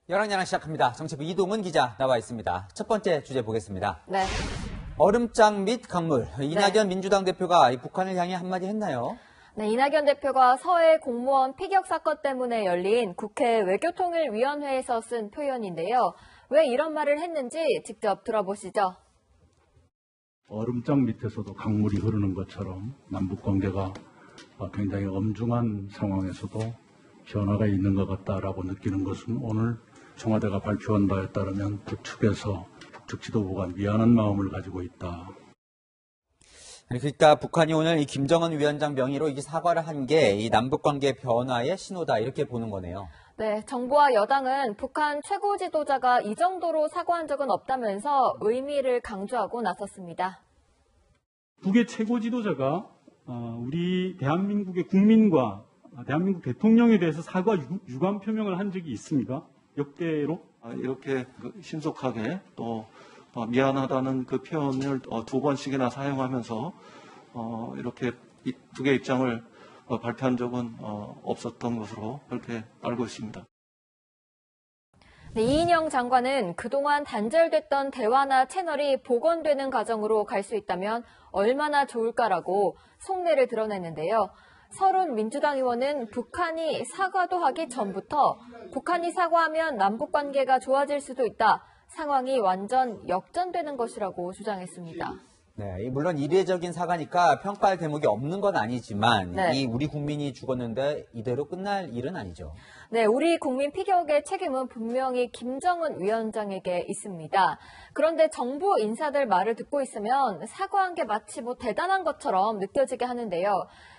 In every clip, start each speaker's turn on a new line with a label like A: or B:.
A: 열왕야랑 시작합니다. 정치부 이동은 기자 나와 있습니다. 첫 번째 주제 보겠습니다.
B: 네.
A: 얼음장 및 강물. 이낙연 민주당 대표가 북한을 향해 한마디 했나요?
B: 네, 이낙연 대표가 서해 공무원 피격 사건 때문에 열린 국회 외교통일위원회에서 쓴 표현인데요. 왜 이런 말을 했는지 직접 들어보시죠.
C: 얼음장 밑에서도 강물이 흐르는 것처럼 남북관계가 굉장히 엄중한 상황에서도 변화가 있는 것 같다라고 느끼는 것은 오늘 청와대가 발표한 바에 따르면 북측에서 북측 지도부가 미안한 마음을 가지고 있다.
A: 그러니까 북한이 오늘 이 김정은 위원장 명의로 이 사과를 한 게 이 남북관계 변화의 신호다 이렇게 보는 거네요.
B: 네, 정부와 여당은 북한 최고 지도자가 이 정도로 사과한 적은 없다면서 의미를 강조하고 나섰습니다.
D: 북의 최고 지도자가 우리 대한민국의 국민과 대한민국 대통령에 대해서 사과 유감 표명을 한 적이 있습니까? 역대로?
E: 이렇게 신속하게 또 미안하다는 그 표현을 두 번씩이나 사용하면서 이렇게 북의 입장을 발표한 적은 없었던 것으로 그렇게 알고 있습니다.
B: 네, 이인영 장관은 그동안 단절됐던 대화나 채널이 복원되는 과정으로 갈 수 있다면 얼마나 좋을까라고 속내를 드러냈는데요. 서른 민주당 의원은 북한이 사과도 하기 전부터 북한이 사과하면 남북관계가 좋아질 수도 있다. 상황이 완전 역전되는 것이라고 주장했습니다.
A: 네, 물론 이례적인 사과니까 평가할 대목이 없는 건 아니지만
B: 네.
A: 이 우리 국민이 죽었는데 이대로 끝날 일은 아니죠.
B: 네, 우리 국민 피격의 책임은 분명히 김정은 위원장에게 있습니다. 그런데 정부 인사들 말을 듣고 있으면 사과한 게 마치 대단한 것처럼 느껴지게 하는데요.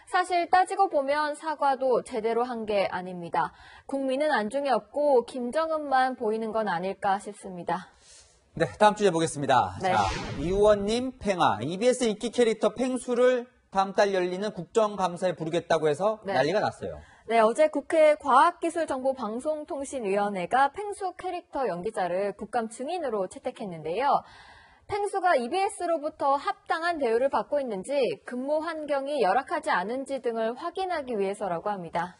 B: 사실 따지고 보면 사과도 제대로 한 게 아닙니다. 국민은 안중에 없고 김정은만 보이는 건 아닐까 싶습니다.
A: 네, 다음 주제 보겠습니다.
B: 네.
A: 자, 이 의원님 팽아, EBS 인기 캐릭터 팽수를 다음 달 열리는 국정감사에 부르겠다고 해서
B: 네.
A: 난리가 났어요.
B: 네, 어제 국회 과학기술정보방송통신위원회가 팽수 캐릭터 연기자를 국감 증인으로 채택했는데요. 팽수가 EBS로부터 합당한 대우를 받고 있는지 근무 환경이 열악하지 않은지 등을 확인하기 위해서라고 합니다.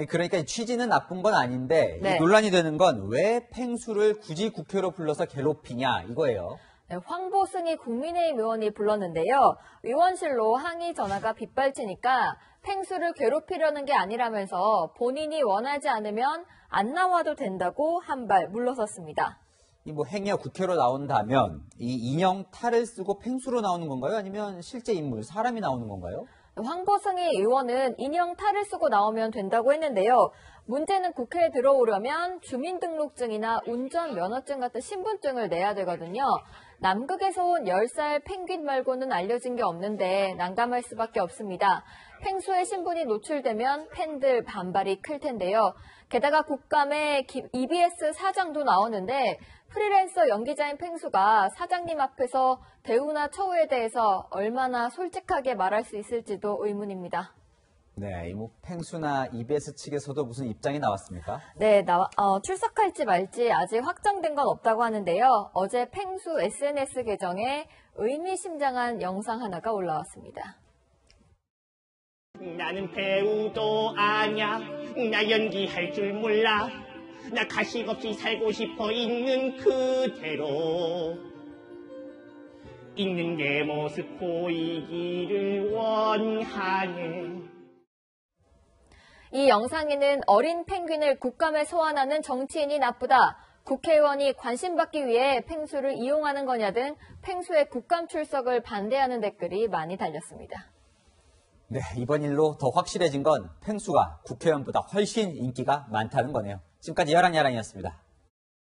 A: 그러니까 취지는 나쁜 건 아닌데
B: 네.
A: 이 논란이 되는 건 왜 팽수를 굳이 국회로 불러서 괴롭히냐 이거예요.
B: 네, 황보승희 국민의힘 의원이 불렀는데요. 의원실로 항의 전화가 빗발치니까 팽수를 괴롭히려는 게 아니라면서 본인이 원하지 않으면 안 나와도 된다고 한 발 물러섰습니다.
A: 이 행여 국회로 나온다면 이 인형 탈을 쓰고 팽수로 나오는 건가요? 아니면 실제 인물, 사람이 나오는 건가요?
B: 황보승희 의원은 인형 탈을 쓰고 나오면 된다고 했는데요. 문제는 국회에 들어오려면 주민등록증이나 운전면허증 같은 신분증을 내야 되거든요. 남극에서 온 10살 펭귄 말고는 알려진 게 없는데 난감할 수밖에 없습니다. 팽수의 신분이 노출되면 팬들 반발이 클 텐데요. 게다가 국감에 EBS 사장도 나오는데 프리랜서 연기자인 팽수가 사장님 앞에서 대우나 처우에 대해서 얼마나 솔직하게 말할 수 있을지도 의문입니다.
A: 네, 팽수나 EBS 측에서도 무슨 입장이 나왔습니까?
B: 네, 출석할지 말지 아직 확정된 건 없다고 하는데요. 어제 팽수 SNS 계정에 의미심장한 영상 하나가 올라왔습니다.
F: 나는 배우도 아냐, 나 연기할 줄 몰라, 나 가식 없이 살고 싶어 있는 그대로, 있는 내 모습 보이기를 원하네.
B: 이 영상에는 어린 펭귄을 국감에 소환하는 정치인이 나쁘다, 국회의원이 관심받기 위해 팽수를 이용하는 거냐 등 팽수의 국감 출석을 반대하는 댓글이 많이 달렸습니다.
A: 네, 이번 일로 더 확실해진 건 팽수가 국회의원보다 훨씬 인기가 많다는 거네요. 지금까지 열왕야랑이었습니다.